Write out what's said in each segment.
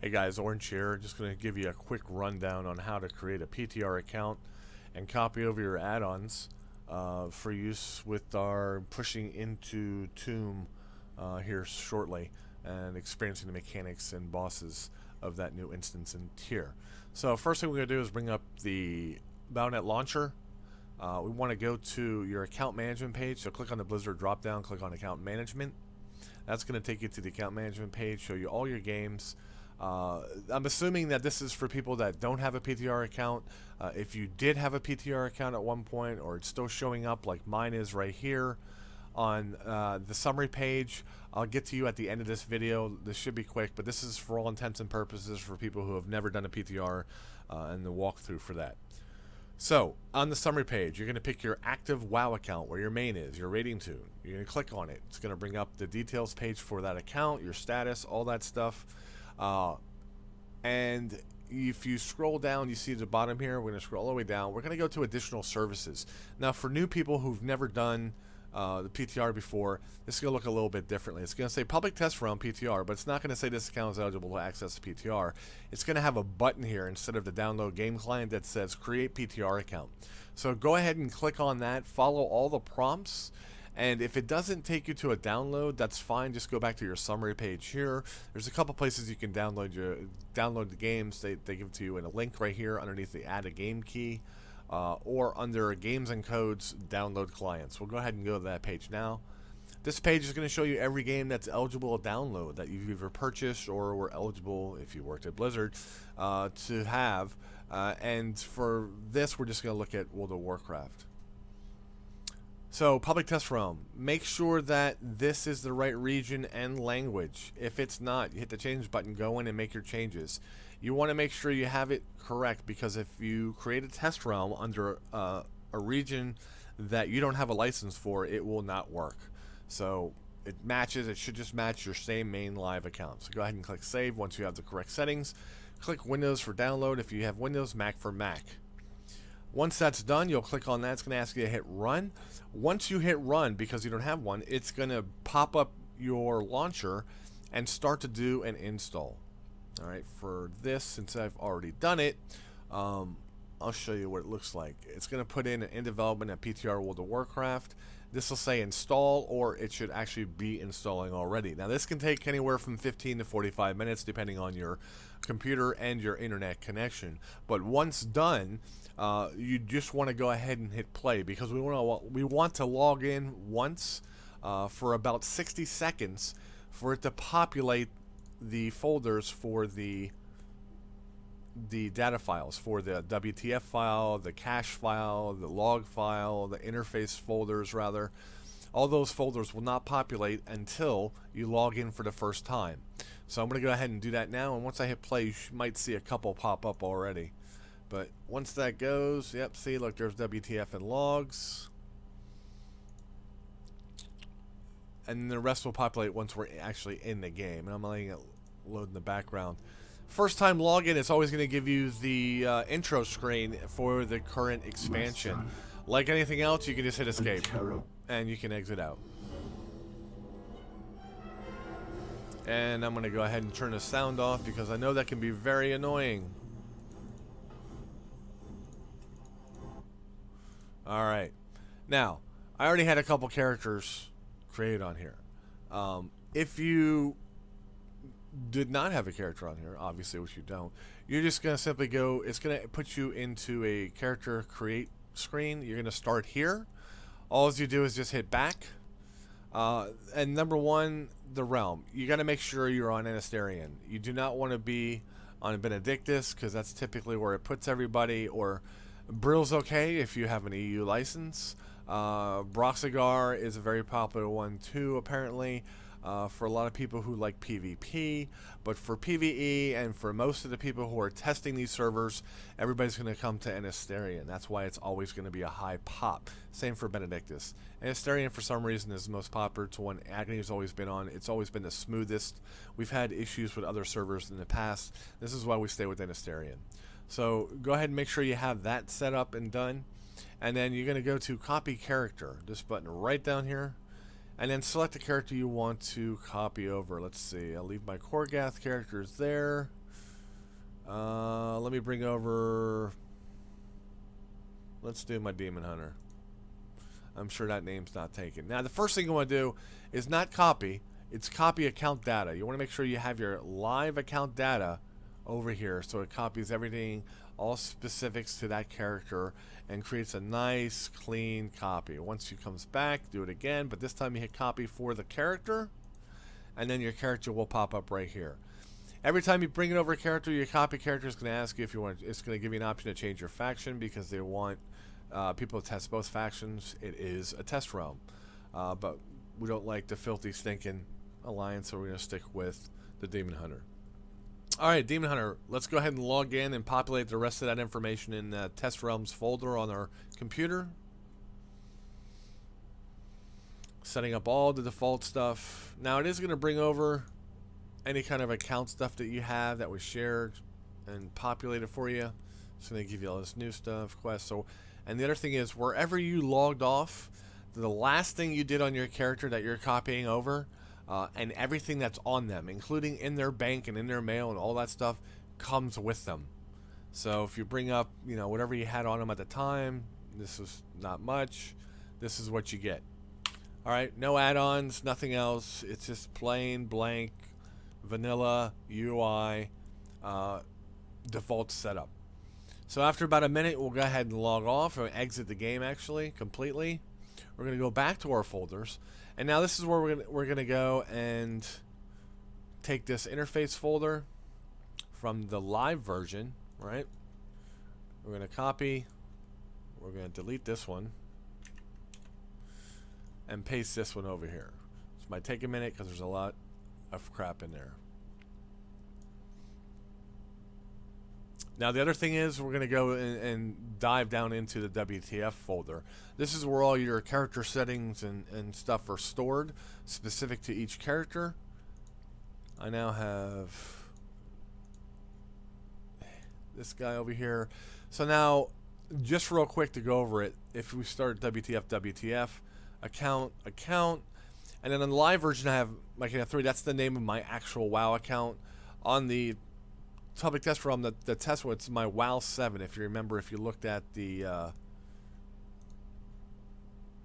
Hey guys, Orange here. Just going to give you a quick rundown on how to create a PTR account and copy over your add-ons for use with our pushing into Tomb here shortly and experiencing the mechanics and bosses of that new instance and tier. So first thing we're going to do is bring up the Battle.net launcher. We want to go to your account management page, so click on the Blizzard drop down, click on account management. That's going to take you to the account management page, show you all your games. I'm assuming that this is for people that don't have a PTR account. If you did have a PTR account at one point, or it's still showing up like mine is right here on the summary page, I'll get to you at the end of this video. This should be quick, but this is for all intents and purposes for people who have never done a PTR and the walkthrough for that. So, on the summary page, you're going to pick your active WoW account, where your main is, your rating tune. You're going to click on it. It's going to bring up the details page for that account, your status, all that stuff. And if you scroll down, you see at the bottom here, we're going to scroll all the way down. We're going to go to additional services. Now, for new people who've never done the PTR before, this is going to look a little bit differently. It's going to say public test realm PTR, but it's not going to say this account is eligible to access the PTR. It's going to have a button here instead of the download game client that says create PTR account. So go ahead and click on that, follow all the prompts, and if it doesn't take you to a download, that's fine. Just go back to your summary page here. There's a couple places you can download the games. They give it to you in a link right here underneath the add a game key, or under games and codes download clients. We'll go ahead and go to that page now. This page is going to show you every game that's eligible to download that you've either purchased or were eligible, if you worked at Blizzard, to have. And for this, we're just going to look at World of Warcraft. So, public test realm. Make sure that this is the right region and language. If it's not, you hit the change button, go in and make your changes. You want to make sure you have it correct, because if you create a test realm under a region that you don't have a license for, it will not work. So, it should just match your same main live account. So, go ahead and click save once you have the correct settings. Click Windows for download if you have Windows, Mac for Mac. Once that's done, you'll click on that. It's going to ask you to hit run. Once you hit run, because you don't have one, it's going to pop up your launcher and start to do an install. Alright, for this, since I've already done it, I'll show you what it looks like. It's going to put in development at PTR World of Warcraft. This will say install, or it should actually be installing already. Now, this can take anywhere from 15 to 45 minutes, depending on your computer and your internet connection. But once done, you just want to go ahead and hit play, because we want to log in once for about 60 seconds for it to populate the folders for the data files, for the WTF file, the cache file, the log file, the interface folders rather. All those folders will not populate until you log in for the first time. So I'm going to go ahead and do that now, and once I hit play, you might see a couple pop up already. But once that goes, yep, see, look, there's WTF and logs. And the rest will populate once we're actually in the game. And I'm letting it load in the background. First time login, it's always going to give you the intro screen for the current expansion. Like anything else, you can just hit escape and you can exit out. And I'm going to go ahead and turn the sound off, because I know that can be very annoying. Alright, now, I already had a couple characters created on here. If you did not have a character on here, obviously, which you don't, you're just going to simply go, it's going to put you into a character create screen. You're going to start here. All you do is just hit back. And number one, the realm. You got to make sure you're on Anasterian. You do not want to be on Benedictus, because that's typically where it puts everybody, or Brill's okay if you have an EU license. Broxigar is a very popular one too, apparently, for a lot of people who like PvP. But for PvE and for most of the people who are testing these servers, everybody's going to come to Anasterian. That's why it's always going to be a high pop. Same for Benedictus. Anasterian, for some reason, is the most popular. It's one Agony has always been on. It's always been the smoothest. We've had issues with other servers in the past. This is why we stay with Anasterian. So go ahead and make sure you have that set up and done. And then you're going to go to copy character, this button right down here. and then select the character you want to copy over. Let's see, I'll leave my Korgath characters there. Let me bring over. Let's do my Demon Hunter. I'm sure that name's not taken. Now, the first thing you want to do is not copy. It's copy account data. You want to make sure you have your live account data over here, so it copies everything, all specifics to that character, and creates a nice, clean copy. Once it comes back, do it again, but this time you hit copy for the character, and then your character will pop up right here. Every time you bring it over a character, your copy character is going to ask you if you want. It's going to give you an option to change your faction because they want people to test both factions. It is a test realm, but we don't like the filthy, stinking alliance, so we're going to stick with the Demon Hunter. All right, Demon Hunter. Let's go ahead and log in and populate the rest of that information in the Test Realms folder on our computer. Setting up all the default stuff. Now it is going to bring over any kind of account stuff that you have that was shared and populated for you. So they give you all this new stuff, quests. So, and the other thing is, wherever you logged off, the last thing you did on your character that you're copying over, and everything that's on them, including in their bank and in their mail and all that stuff, comes with them. So if you bring up, you know, whatever you had on them at the time, this is not much. This is what you get. All right, no add-ons, nothing else. It's just plain blank vanilla UI default setup. So after about a minute, we'll go ahead and log off or exit the game actually completely. We're going to go back to our folders, and now this is where we're going to go and take this interface folder from the live version, right? We're going to copy. We're going to delete this one and paste this one over here. This might take a minute because there's a lot of crap in there. Now the other thing is we're going to go and dive down into the WTF folder. This is where all your character settings and stuff are stored specific to each character. I now have this guy over here. So now, just real quick to go over it, if we start WTF, account, and then on the live version I have Mythic 3. That's the name of my actual WoW account. On the public test realm, the test one, it's my WoW 7. If you remember, if you looked at the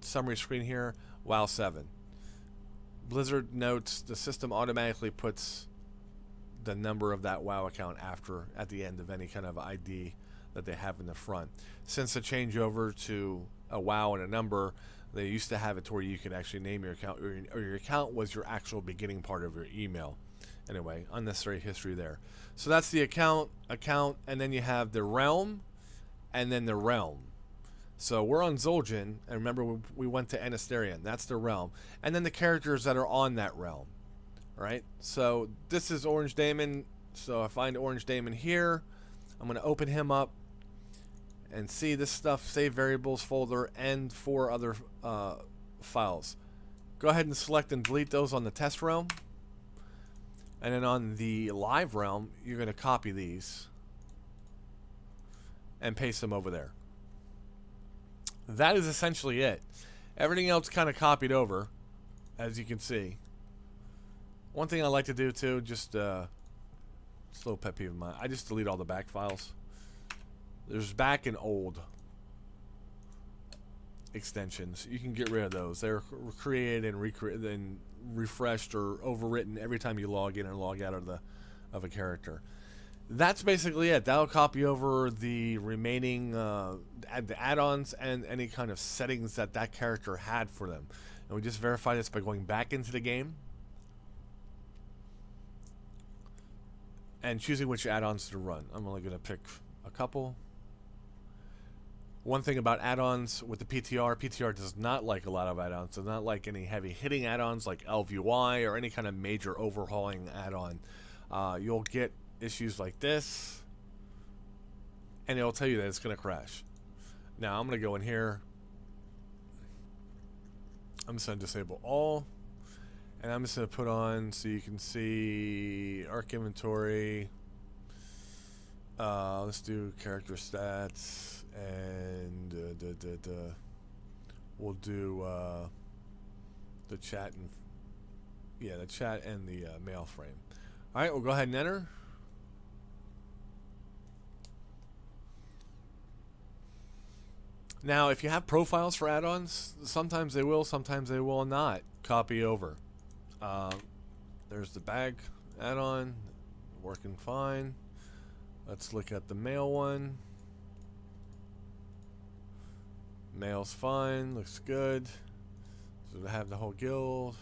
summary screen here, WoW 7. Blizzard notes the system automatically puts the number of that WoW account at the end of any kind of ID that they have in the front. Since the changeover to a WoW and a number, they used to have it to where you could actually name your account, or your account was your actual beginning part of your email. Anyway, unnecessary history there. So that's the account, and then you have the realm, and then the realm. So we're on zul'jin, and remember we went to Anasterian. That's the realm. And then the characters that are on that realm. Right? So this is Orange Daemon. So I find Orange Daemon here. I'm going to open him up and see this stuff, save variables folder, and 4 other files. Go ahead and select and delete those on the test realm. And then on the live realm, you're going to copy these and paste them over there. That is essentially it. Everything else kind of copied over, as you can see. One thing I like to do too, just slow pet peeve of mine, I just delete all the back files. There's back and old extensions. You can get rid of those. They're created and refreshed or overwritten every time you log in and log out of a character. That's basically it. That'll copy over the remaining the add-ons and any kind of settings that character had for them. And we just verify this by going back into the game and choosing which add-ons to run. I'm only going to pick a couple. One thing about add-ons with the PTR does not like a lot of add-ons. Does not like any heavy hitting add-ons like LVY or any kind of major overhauling add-on. You'll get issues like this, and it'll tell you that it's going to crash. Now I'm going to go in here. I'm just going to disable all, and I'm just going to put on so you can see Arc Inventory. Let's do character stats, and we'll do the chat and the chat and the mail frame. All right, we'll go ahead and enter. Now, if you have profiles for add-ons, sometimes they will not copy over. There's the bag add-on, working fine. Let's look at the mail one. Mail's fine, looks good. So I have the whole guild.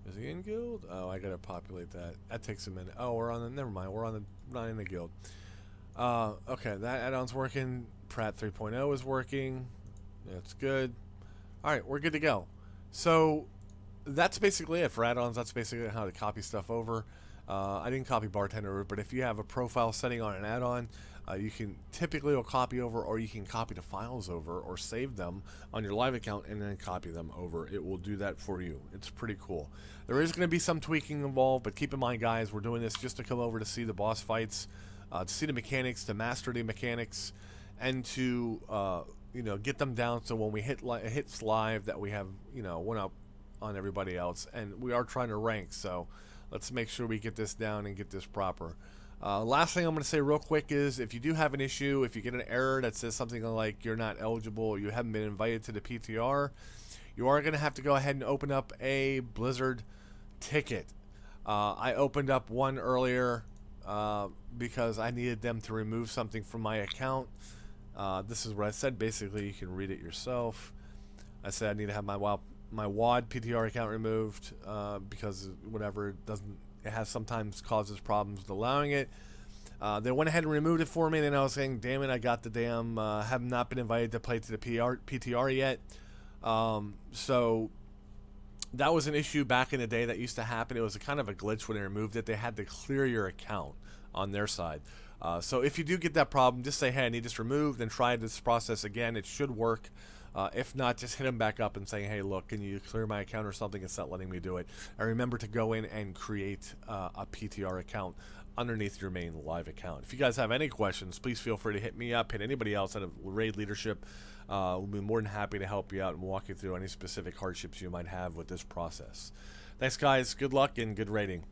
Is he in guild? Oh, I gotta populate that. That takes a minute. Oh, we're on the, never mind, we're on the, not in the guild. Okay, that add-on's working. Pratt 3.0 is working. That's good. Alright, we're good to go. So, that's basically it for add-ons. That's basically how to copy stuff over. I didn't copy bartender, but if you have a profile setting on an add-on, you can typically will copy over, or you can copy the files over or save them on your live account and then copy them over. It will do that for you. It's pretty cool. There is going to be some tweaking involved, but keep in mind, guys, we're doing this just to come over to see the boss fights, to see the mechanics, to master the mechanics, and to you know, get them down so when we hits live that we have, you know, one up on everybody else. And we are trying to rank, so let's make sure we get this down and get this proper. Last thing I'm going to say real quick is, if you do have an issue, if you get an error that says something like you're not eligible, or you haven't been invited to the PTR, you are going to have to go ahead and open up a Blizzard ticket. I opened up one earlier because I needed them to remove something from my account. This is what I said. Basically, you can read it yourself. I said I need to have my WAD PTR account removed because whatever it has sometimes causes problems with allowing it. They went ahead and removed it for me, and then I was saying, damn it, I got the damn have not been invited to play to the PTR yet. So that was an issue back in the day that used to happen. It was a kind of a glitch when they removed it. They had to clear your account on their side. So if you do get that problem, just say, hey, I need this removed, and try this process again. It should work. If not, just hit them back up and say, hey, look, can you clear my account or something? It's not letting me do it. And remember to go in and create a PTR account underneath your main live account. If you guys have any questions, please feel free to hit me up, hit anybody else out of raid leadership. We'll be more than happy to help you out and walk you through any specific hardships you might have with this process. Thanks, guys. Good luck and good raiding.